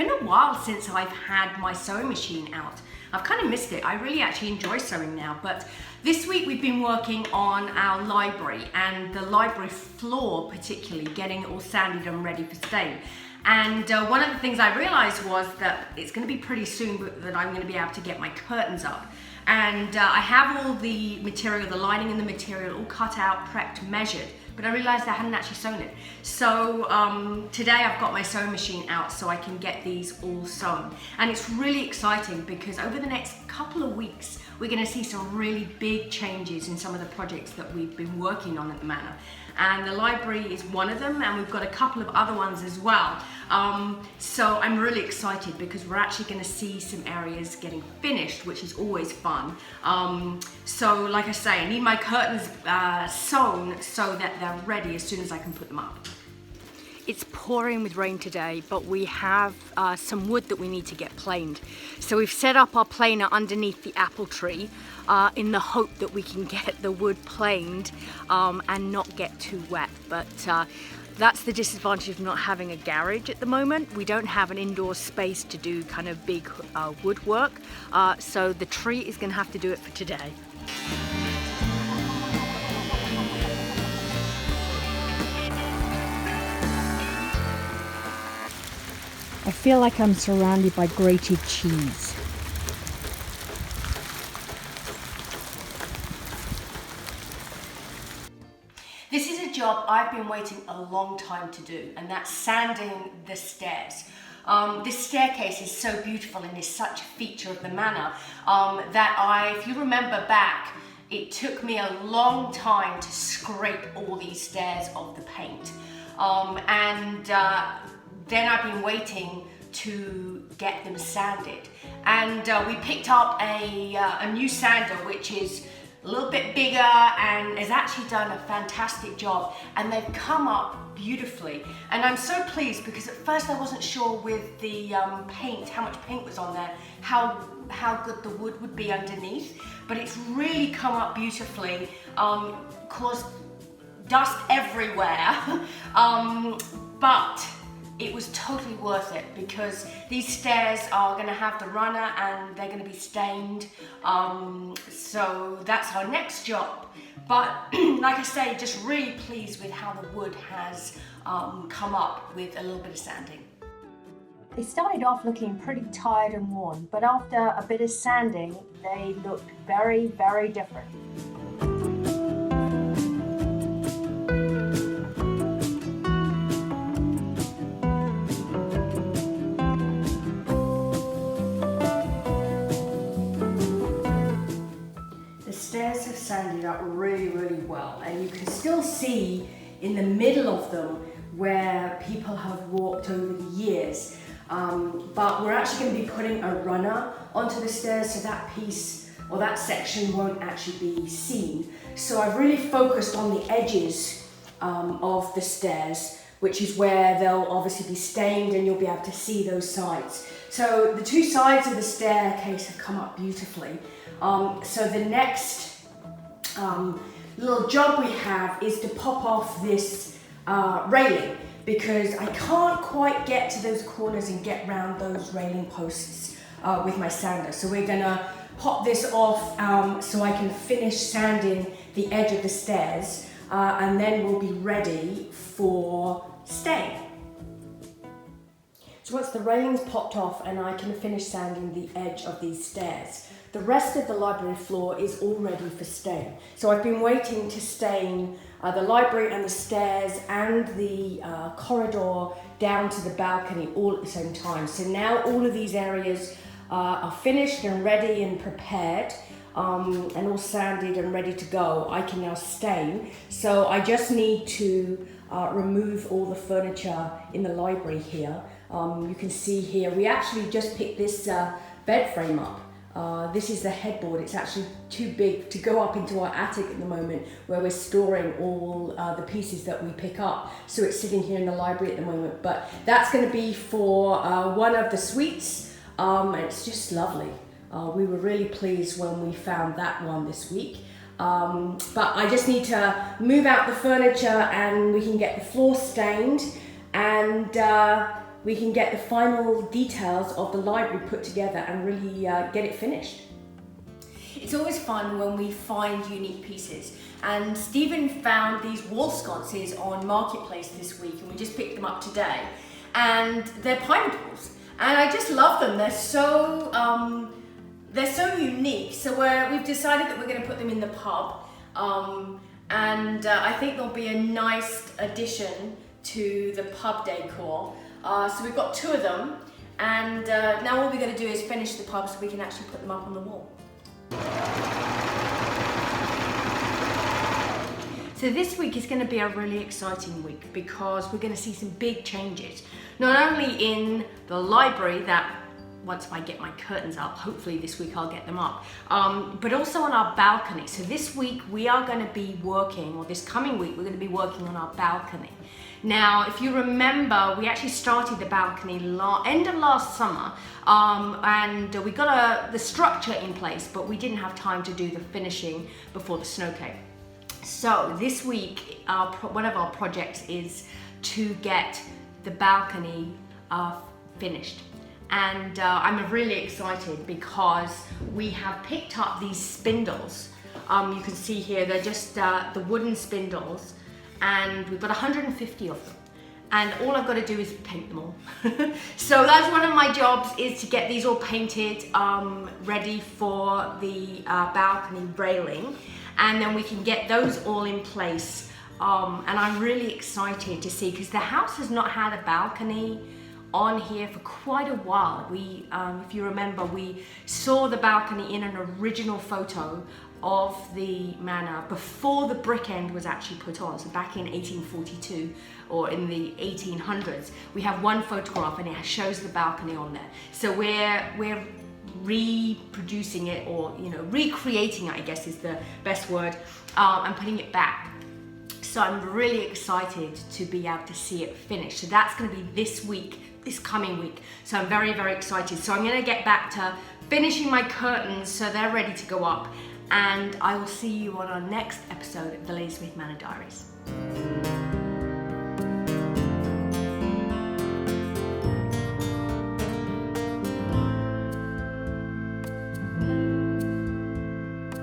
been a while since I've had my sewing machine out. I've kind of missed it. I really actually enjoy sewing now, but this week we've been working on our library and the library floor, particularly getting it all sanded and ready for stain. And one of the things I realized was that it's going to be pretty soon that I'm going to be able to get my curtains up. And I have all the material, the lining and the material all cut out, prepped, measured, but I realized I hadn't actually sewn it. So today I've got my sewing machine out so I can get these all sewn. And it's really exciting because over the next couple of weeks, we're going to see some really big changes in some of the projects that we've been working on at the Manor. And the library is one of them, and we've got a couple of other ones as well. So I'm really excited because we're actually going to see some areas getting finished, which is always fun. So like I say, I need my curtains sewn so that they're ready as soon as I can put them up. It's pouring with rain today, but we have some wood that we need to get planed. So we've set up our planer underneath the apple tree in the hope that we can get the wood planed and not get too wet. But that's the disadvantage of not having a garage at the moment. We don't have an indoor space to do kind of big woodwork. So the tree is going to have to do it for today. I feel like I'm surrounded by grated cheese. This is a job I've been waiting a long time to do, and that's sanding the stairs. This staircase is so beautiful and is such a feature of the Manor that if you remember back, it took me a long time to scrape all these stairs of the paint. Then I've been waiting to get them sanded. And we picked up a new sander, which is a little bit bigger and has actually done a fantastic job. And they've come up beautifully. And I'm so pleased because at first I wasn't sure with the paint, how much paint was on there, how good the wood would be underneath. But it's really come up beautifully, caused dust everywhere. But it was totally worth it because these stairs are going to have the runner and they're going to be stained. So that's our next job. But like I say, just really pleased with how the wood has come up with a little bit of sanding. They started off looking pretty tired and worn, but after a bit of sanding, they looked very, very different. Stairs have sanded up really, really well, and you can still see in the middle of them where people have walked over the years. But we're actually going to be putting a runner onto the stairs so that piece or that section won't actually be seen. So I've really focused on the edges of the stairs, which is where they'll obviously be stained and you'll be able to see those sides. So the two sides of the staircase have come up beautifully. So the next little job we have is to pop off this railing because I can't quite get to those corners and get round those railing posts with my sander. So we're gonna pop this off so I can finish sanding the edge of the stairs and then we'll be ready for stain. So once the railing's popped off and I can finish sanding the edge of these stairs, the rest of the library floor is all ready for stain. So I've been waiting to stain the library and the stairs and the corridor down to the balcony all at the same time. So now all of these areas are finished and ready and prepared and all sanded and ready to go. I can now stain. So I just need to remove all the furniture in the library here. You can see here, we actually just picked this bed frame up. This is the headboard. It's actually too big to go up into our attic at the moment where we're storing all the pieces that we pick up. So it's sitting here in the library at the moment, but that's going to be for one of the suites. It's just lovely. We were really pleased when we found that one this week. But I just need to move out the furniture and we can get the floor stained and we can get the final details of the library put together and really get it finished. It's always fun when we find unique pieces, and Stephen found these wall sconces on Marketplace this week, and we just picked them up today, and they're pineapples, and I just love them. They're so unique. So we've decided that we're going to put them in the pub, and I think they'll be a nice addition to the pub decor. So we've got 2 of them, and now all we're going to do is finish the pub so we can actually put them up on the wall. So this week is going to be a really exciting week because we're going to see some big changes. Not only in the library, that once I get my curtains up, hopefully this week I'll get them up, but also on our balcony. So this week we are going to be working, or this coming week we're going to be working on our balcony. Now, if you remember, we actually started the balcony end of last summer, and we got the structure in place, but we didn't have time to do the finishing before the snow came. So this week, one of our projects is to get the balcony finished. And I'm really excited because we have picked up these spindles. You can see here, they're just the wooden spindles, and we've got 150 of them. And all I've got to do is paint them all. So that's one of my jobs, is to get these all painted, ready for the balcony railing. And then we can get those all in place. And I'm really excited to see, because the house has not had a balcony on here for quite a while. We, if you remember, we saw the balcony in an original photo of the manor before the brick end was actually put on. So back in 1842 or in the 1800s, we have one photograph and it shows the balcony on there. So we're reproducing it, or recreating it, I guess is the best word, and putting it back. So I'm really excited to be able to see it finished. So that's going to be this week, this coming week. So I'm very, very excited. So I'm going to get back to finishing my curtains so they're ready to go up. And I will see you on our next episode of the Lady Smith Manor Diaries.